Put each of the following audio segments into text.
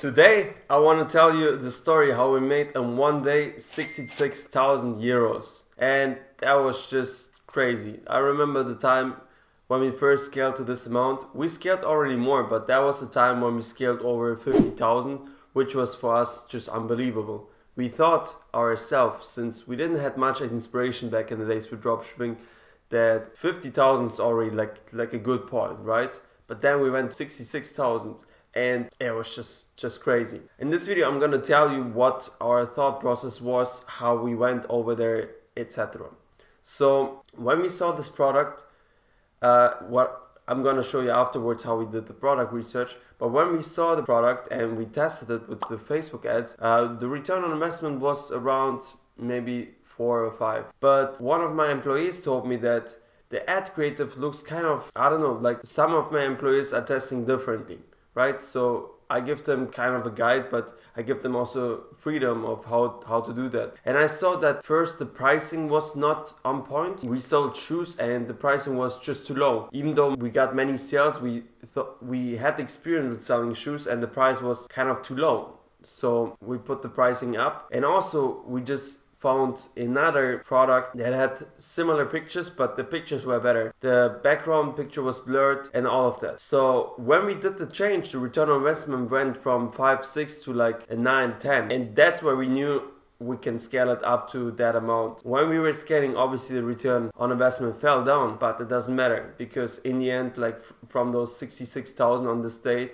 Today, I want to tell you the story how we made in one day 66,000 euros. And that was just crazy. I remember the time when we first scaled to this amount. We scaled already more, but that was the time when we scaled over 50,000, which was for us just unbelievable. We thought ourselves, since we didn't have much inspiration back in the days with dropshipping, that 50,000 is already like a good point, right? But then we went to 66,000. And it was just crazy. In this video, I'm gonna tell you what our thought process was, how we went over there, etc. So when we saw this product, what I'm gonna show you afterwards how we did the product research. But when we saw the product and we tested it with the Facebook ads, the return on investment was around maybe 4 or 5. But one of my employees told me that the ad creative looks kind of, I don't know, like some of my employees are testing differently. Right, so I give them kind of a guide, but I give them also freedom of how to do that. And I saw that first the pricing was not on point. We sold shoes and the pricing was just too low. Even though we got many sales, we thought we had experience with selling shoes and the price was kind of too low. So we put the pricing up, and also we just found another product that had similar pictures, but the pictures were better. The background picture was blurred and all of that. So when we did the change, the return on investment went from 5, 6 to like a 9, 10. And that's where we knew we can scale it up to that amount. When we were scaling, obviously the return on investment fell down, but it doesn't matter because in the end, like from those 66,000 on this day,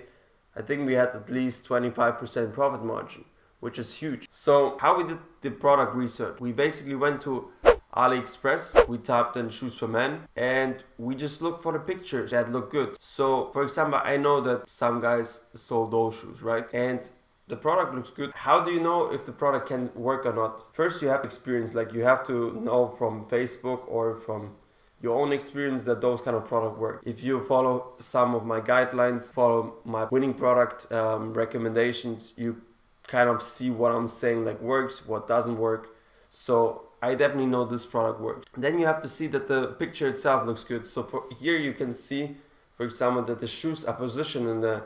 I think we had at least 25% profit margin, which is huge. So how we did the product research, we basically went to AliExpress, we typed in shoes for men, and we just looked for the pictures that look good. So for example, I know that some guys sold those shoes, right? And the product looks good. How do you know if the product can work or not? First, you have experience, like you have to know from Facebook or from your own experience that those kind of product work. If you follow some of my guidelines, follow my winning product recommendations, you kind of see what I'm saying like works, what doesn't work. So I definitely know this product works. Then you have to see that the picture itself looks good. So for here you can see, for example, that the shoes are positioned in a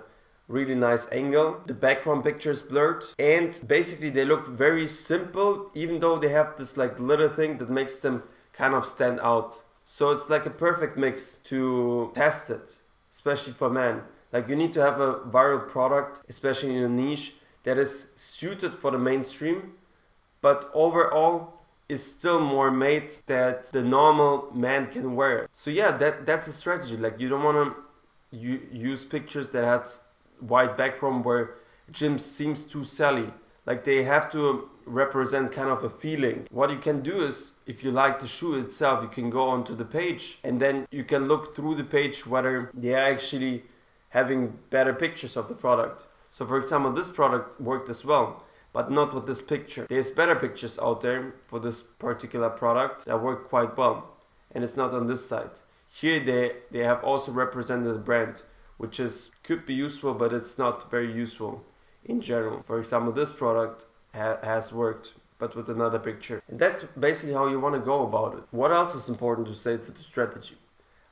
really nice angle. The background picture is blurred, and basically they look very simple, even though they have this like little thing that makes them kind of stand out. So it's like a perfect mix to test it, especially for men. Like you need to have a viral product, especially in a niche that is suited for the mainstream, but overall is still more made that the normal man can wear. So yeah, that's a strategy. Like you don't want to use pictures that have white background where gym seems too silly. Like they have to represent kind of a feeling. What you can do is, if you like the shoe itself, you can go onto the page and then you can look through the page whether they are actually having better pictures of the product. So for example, this product worked as well, but not with this picture. There's better pictures out there for this particular product that work quite well, and it's not on this side. Here they have also represented the brand, which could be useful, but it's not very useful in general. For example, this product has worked, but with another picture. And that's basically how you want to go about it. What else is important to say to the strategy?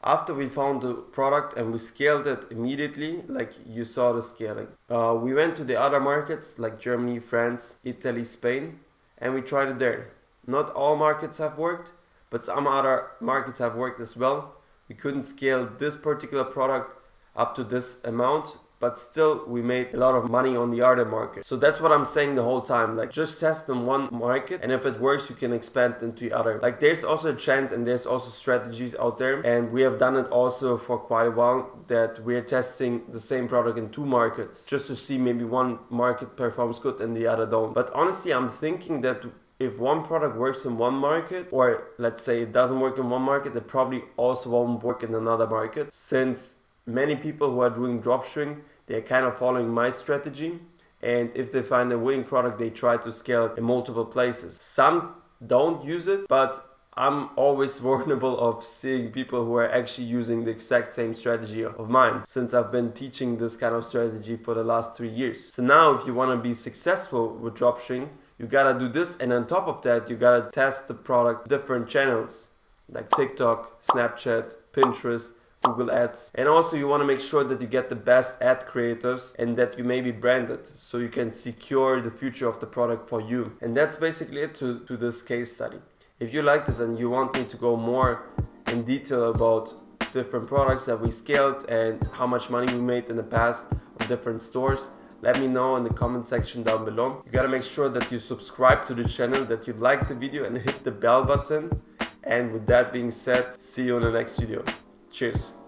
After we found the product and we scaled it immediately, like you saw the scaling, we went to the other markets like Germany, France, Italy, Spain, and we tried it there. Not all markets have worked, but some other markets have worked as well. We couldn't scale this particular product up to this amount, but still we made a lot of money on the other market. So that's what I'm saying the whole time, like just test in one market, and if it works you can expand into the other. Like there's also a chance and there's also strategies out there, and we have done it also for quite a while, that we're testing the same product in 2 markets just to see maybe one market performs good and the other don't. But honestly, I'm thinking that if one product works in one market, or let's say it doesn't work in one market, it probably also won't work in another market, since many people who are doing dropshipping, they're kind of following my strategy, and if they find a winning product, they try to scale it in multiple places. Some don't use it, but I'm always vulnerable of seeing people who are actually using the exact same strategy of mine, since I've been teaching this kind of strategy for the last 3 years. So now if you want to be successful with dropshipping, you gotta do this, and on top of that, you gotta test the product different channels like TikTok, Snapchat, Pinterest, Google Ads. And also you want to make sure that you get the best ad creatives and that you may be branded so you can secure the future of the product for you. And that's basically it to this case study. If you like this and you want me to go more in detail about different products that we scaled and how much money we made in the past of different stores, let me know in the comment section down below. You gotta make sure that you subscribe to the channel, that you like the video and hit the bell button. And with that being said, see you in the next video. Cheers.